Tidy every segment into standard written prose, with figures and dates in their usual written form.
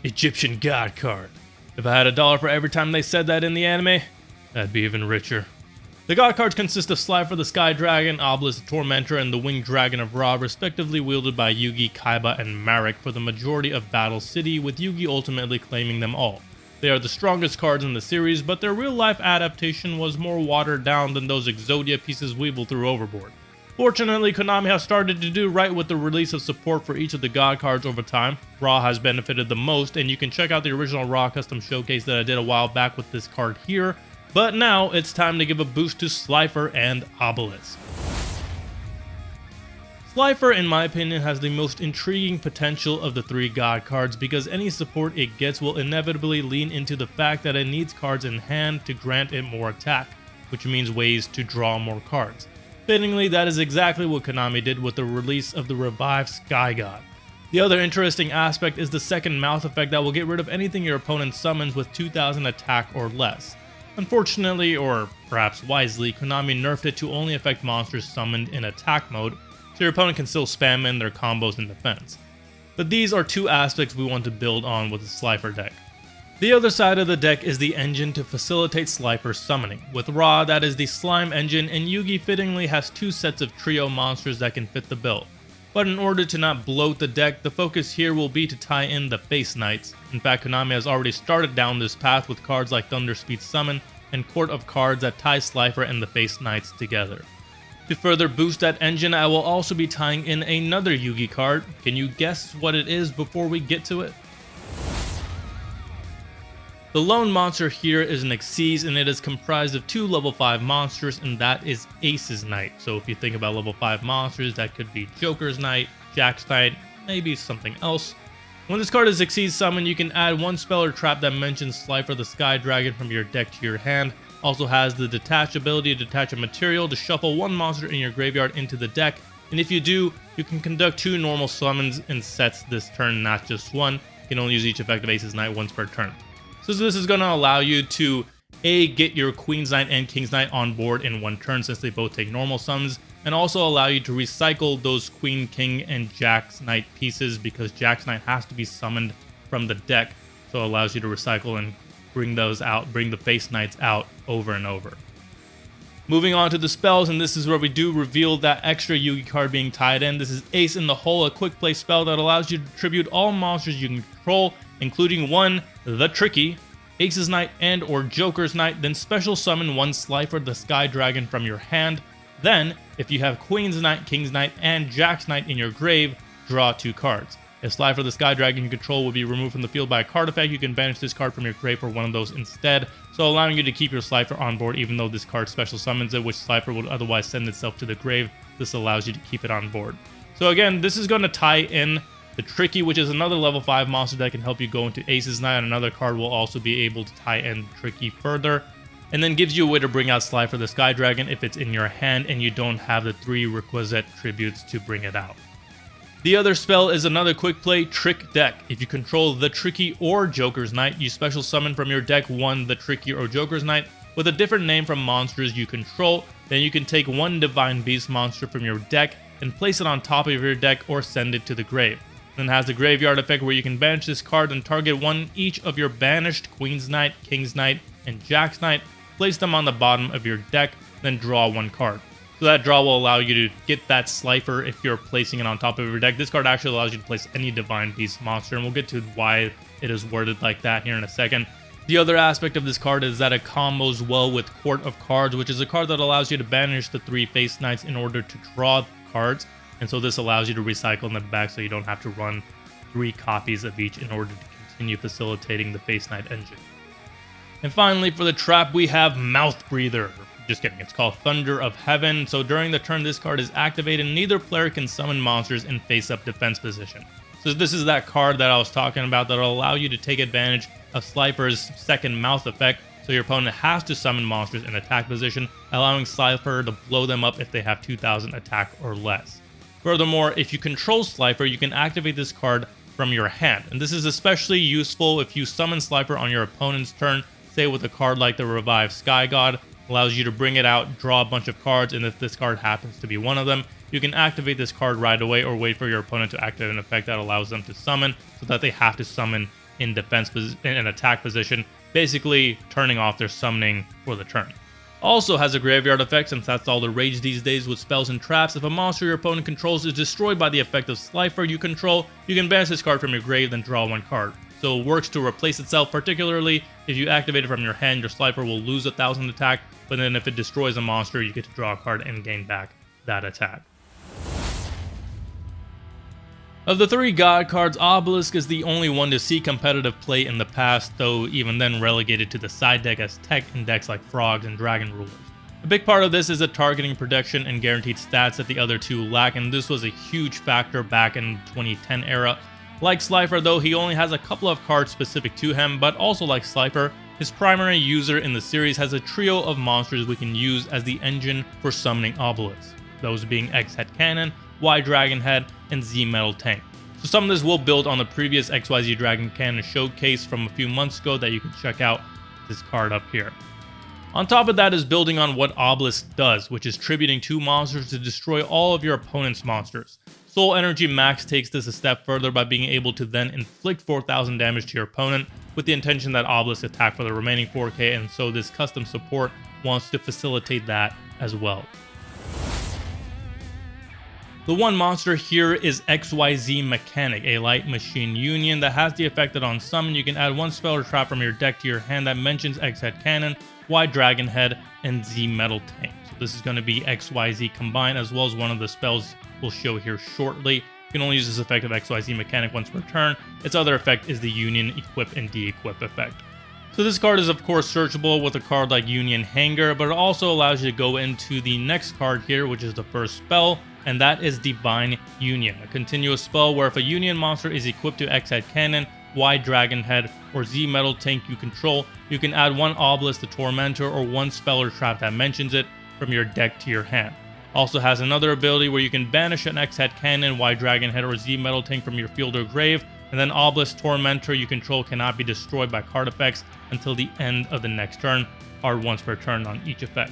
Egyptian God card. If I had $1 for every time they said that in the anime, I'd be even richer. The God cards consist of Slifer the Sky Dragon, Obelisk the Tormentor, and the Winged Dragon of Ra, respectively wielded by Yugi, Kaiba, and Marek for the majority of Battle City, with Yugi ultimately claiming them all. They are the strongest cards in the series, but their real-life adaptation was more watered down than those Exodia pieces Weevil threw overboard. Fortunately, Konami has started to do right with the release of support for each of the God cards over time. Ra has benefited the most, and you can check out the original Ra custom showcase that I did a while back with this card here. But now it's time to give a boost to Slifer and Obelisk. Slifer, in my opinion, has the most intriguing potential of the 3 God cards because any support it gets will inevitably lean into the fact that it needs cards in hand to grant it more attack, which means ways to draw more cards. Fittingly, that is exactly what Konami did with the release of the revived Sky God. The other interesting aspect is the second mouth effect that will get rid of anything your opponent summons with 2000 attack or less. Unfortunately, or perhaps wisely, Konami nerfed it to only affect monsters summoned in attack mode, so your opponent can still spam in their combos in defense. But these are 2 aspects we want to build on with the Slifer deck. The other side of the deck is the engine to facilitate Slifer summoning. With Ra, that is the Slime engine, and Yugi fittingly has 2 sets of trio monsters that can fit the bill. But in order to not bloat the deck, the focus here will be to tie in the Face Knights. In fact, Konami has already started down this path with cards like Thunder Speed Summon and Court of Cards that tie Slifer and the Face Knights together. To further boost that engine, I will also be tying in another Yugi card. Can you guess what it is before we get to it? The lone monster here is an Xyz, and it is comprised of 2 level 5 monsters, and that is Ace's Knight. So if you think about level 5 monsters, that could be Joker's Knight, Jack's Knight, maybe something else. When this card is Xyz summoned, you can add 1 spell or trap that mentions Slifer the Sky Dragon from your deck to your hand. Also has the detach ability to detach a material to shuffle 1 monster in your graveyard into the deck, and if you do, you can conduct 2 normal summons in sets this turn, not just 1. You can only use each effect of Ace's Knight once per turn. So this is going to allow you to get your Queen's Knight and King's Knight on board in 1 turn since they both take normal summons, and also allow you to recycle those Queen, King, and Jack's Knight pieces because Jack's Knight has to be summoned from the deck, so it allows you to recycle and bring those out, bring the Face Knights out over and over. Moving on to the spells, and this is where we do reveal that extra Yugi card being tied in. This is Ace in the Hole, a quick play spell that allows you to tribute all monsters you can control, including 1, the Tricky, Ace's Knight and or Joker's Knight, then special summon 1 Slifer the Sky Dragon from your hand. Then, if you have Queen's Knight, King's Knight, and Jack's Knight in your grave, draw 2 cards. If Slifer the Sky Dragon you control will be removed from the field by a card effect, you can banish this card from your grave for 1 of those instead, so allowing you to keep your Slifer on board even though this card special summons it, which Slifer would otherwise send itself to the grave. This allows you to keep it on board. So again, this is going to tie in the Tricky, which is another level 5 monster that can help you go into Ace's Knight, and another card will also be able to tie in Tricky further, and then gives you a way to bring out Slifer the Sky Dragon if it's in your hand and you don't have the 3 requisite tributes to bring it out. The other spell is another quick play Trick Deck. If you control the Tricky or Joker's Knight, you special summon from your deck 1 the Tricky or Joker's Knight with a different name from monsters you control. Then you can take 1 Divine Beast monster from your deck and place it on top of your deck or send it to the grave. Then has the graveyard effect where you can banish this card and target 1 each of your banished Queen's Knight, King's Knight, and Jack's Knight, place them on the bottom of your deck, then draw 1 card. So that draw will allow you to get that Slifer if you're placing it on top of your deck. This card actually allows you to place any Divine Beast monster, and we'll get to why it is worded like that here in a second. The other aspect of this card is that it combos well with Court of Cards, which is a card that allows you to banish the 3 Face Knights in order to draw cards. And so this allows you to recycle in the back so you don't have to run 3 copies of each in order to continue facilitating the Face Knight engine. And finally, for the trap, we have Mouth Breather. Just kidding, it's called Thunder of Heaven. So during the turn this card is activated, neither player can summon monsters in face-up defense position. So this is that card that I was talking about that will allow you to take advantage of Slifer's second mouth effect, so your opponent has to summon monsters in attack position, allowing Slifer to blow them up if they have 2000 attack or less. Furthermore, if you control Slifer, you can activate this card from your hand, and this is especially useful if you summon Slifer on your opponent's turn, say with a card like the Revived Sky God. Allows you to bring it out, draw a bunch of cards, and if this card happens to be one of them, you can activate this card right away or wait for your opponent to activate an effect that allows them to summon, so that they have to summon in in attack position, basically turning off their summoning for the turn. Also has a graveyard effect, since that's all the rage these days with spells and traps. If a monster your opponent controls is destroyed by the effect of Slifer you control, you can banish this card from your grave, then draw one card. So it works to replace itself, particularly if you activate it from your hand, your Slifer will lose 1000 attack, but then if it destroys a monster, you get to draw a card and gain back that attack. Of the 3 God cards, Obelisk is the only one to see competitive play in the past, though even then relegated to the side deck as tech in decks like Frogs and Dragon Rulers. A big part of this is the targeting protection and guaranteed stats that the other 2 lack, and this was a huge factor back in the 2010 era. Like Slifer though, he only has a couple of cards specific to him, but also like Slifer, his primary user in the series has a trio of monsters we can use as the engine for summoning Obelisk, those being X Head Cannon, Y Dragon Head, and Z Metal Tank. So some of this will build on the previous XYZ Dragon Cannon showcase from a few months ago that you can check out this card up here. On top of that is building on what Obelisk does, which is tributing 2 monsters to destroy all of your opponent's monsters. Soul Energy Max takes this a step further by being able to then inflict 4000 damage to your opponent with the intention that Obelisk attack for the remaining 4k, and so this custom support wants to facilitate that as well. The one monster here is XYZ Mechanic, a light machine union that has the effect that on summon you can add 1 spell or trap from your deck to your hand that mentions X Head Cannon, Y Dragon Head, and Z Metal Tank. So this is going to be XYZ combined, as well as one of the spells we'll show here shortly. You can only use this effect of XYZ Mechanic once per turn. Its other effect is the Union Equip and De-Equip effect. So this card is of course searchable with a card like Union Hanger, but it also allows you to go into the next card here, which is the first spell, and that is Divine Union, a continuous spell where if a Union monster is equipped to X Head Cannon, Y Dragon Head, or Z Metal Tank you control, you can add 1 Obelisk to Tormentor or 1 spell or trap that mentions it from your deck to your hand. Also has another ability where you can banish an X Head Cannon, Y Dragon Head, or Z Metal Tank from your field or grave, and then Obelisk Tormentor you control cannot be destroyed by card effects until the end of the next turn, or once per turn on each effect.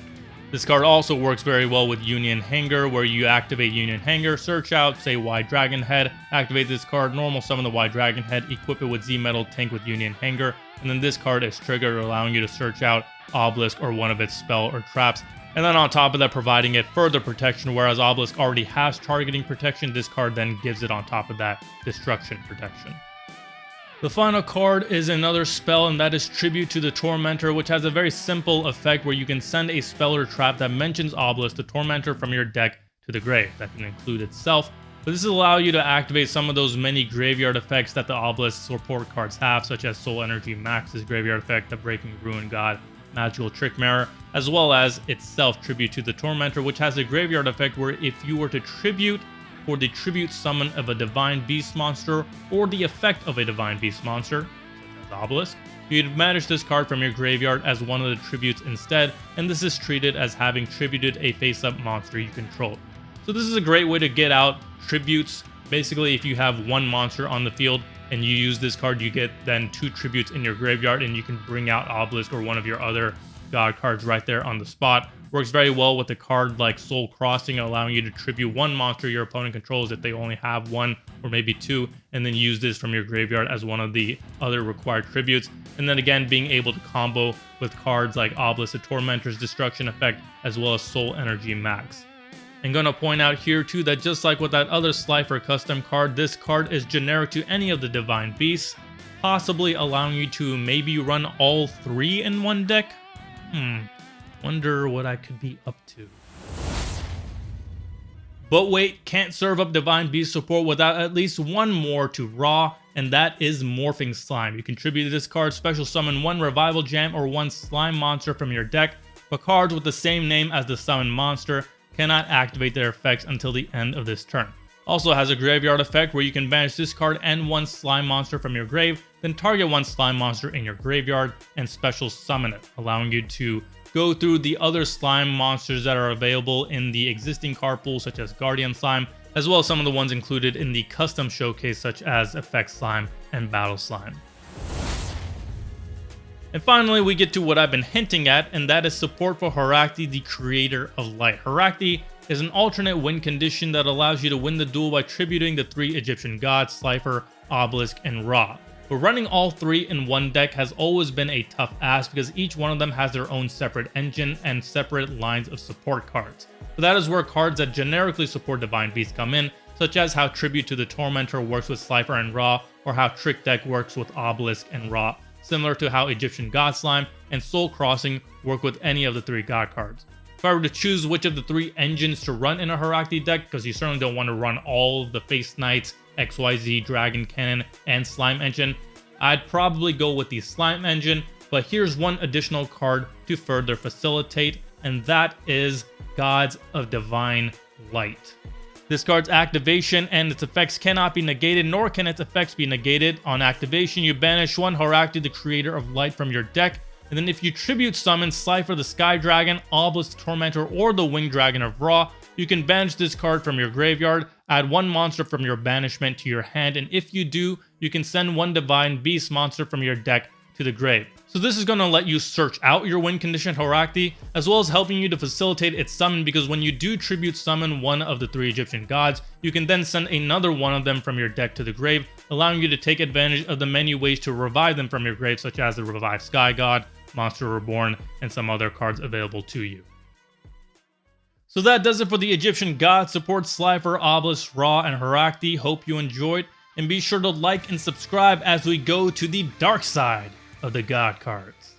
This card also works very well with Union Hanger, where you activate Union Hanger, search out, say Y Dragon Head, activate this card, normal summon the Y Dragon Head, equip it with Z Metal Tank with Union Hanger, and then this card is triggered, allowing you to search out Obelisk or one of its spell or traps. And then on top of that, providing it further protection, whereas Obelisk already has targeting protection, this card then gives it on top of that destruction protection. The final card is another spell, and that is Tribute to the Tormentor, which has a very simple effect where you can send a spell or trap that mentions Obelisk the Tormentor from your deck to the grave. That can include itself, but this will allow you to activate some of those many graveyard effects that the Obelisk support cards have, such as Soul Energy Max's graveyard effect, the Breaking Ruin God, Magical Trick Mirror, as well as itself Tribute to the Tormentor, which has a graveyard effect where if you were to tribute for the tribute summon of a Divine Beast monster or the effect of a Divine Beast monster, such as Obelisk, you'd banish this card from your graveyard as one of the tributes instead, and this is treated as having tributed a face-up monster you control. So this is a great way to get out tributes. Basically, if you have 1 monster on the field and you use this card, you get then 2 tributes in your graveyard, and you can bring out Obelisk or one of your other God cards right there on the spot. Works very well with a card like Soul Crossing, allowing you to tribute 1 monster your opponent controls if they only have 1 or maybe 2, and then use this from your graveyard as one of the other required tributes. And then again, being able to combo with cards like Obelisk the Tormentor's destruction effect, as well as Soul Energy Max. I'm going to point out here too that just like with that other Slifer custom card, this card is generic to any of the Divine Beasts, possibly allowing you to maybe run all 3 in one deck. Wonder what I could be up to. But wait, can't serve up Divine Beast support without at least 1 more to Raw, and that is Morphing Slime. You contribute to this card, special summon 1 Revival Jam or 1 Slime monster from your deck, but cards with the same name as the summon monster cannot activate their effects until the end of this turn. Also has a graveyard effect where you can banish this card and 1 slime monster from your grave, then target 1 slime monster in your graveyard and special summon it, allowing you to go through the other slime monsters that are available in the existing card pool, such as Guardian Slime, as well as some of the ones included in the custom showcase, such as Effect Slime and Battle Slime. And finally, we get to what I've been hinting at, and that is support for Horakthy, the creator of light. Horakthy is an alternate win condition that allows you to win the duel by tributing the 3 Egyptian gods, Slifer, Obelisk, and Ra. But running all three in one deck has always been a tough ask because each one of them has their own separate engine and separate lines of support cards. So that is where cards that generically support Divine Beast come in, such as how Tribute to the Tormentor works with Slifer and Ra, or how Trick Deck works with Obelisk and Ra, similar to how Egyptian God Slime and Soul Crossing work with any of the three God cards. If I were to choose which of the three engines to run in a Horakthy deck, because you certainly don't want to run all the Face Knights, XYZ Dragon Cannon, and Slime engine, I'd probably go with the Slime engine, but here's one additional card to further facilitate, and that is Gods of Divine Light. This card's activation and its effects cannot be negated, nor can its effects be negated. On activation, you banish one Horakthy, the creator of light, from your deck, and then if you tribute summon Slifer the Sky Dragon, Obelisk Tormentor, or the Winged Dragon of Ra, you can banish this card from your graveyard, add one monster from your banishment to your hand, and if you do, you can send one Divine Beast monster from your deck to the grave. So this is going to let you search out your win condition Horakthy, as well as helping you to facilitate its summon, because when you do tribute summon one of the three Egyptian gods, you can then send another one of them from your deck to the grave, allowing you to take advantage of the many ways to revive them from your grave, such as the Revived Sky God, Monster Reborn, and some other cards available to you. So that does it for the Egyptian God support Slifer, Obelisk, Ra, and Horakthy. Hope you enjoyed, and be sure to like and subscribe as we go to the dark side of the God cards.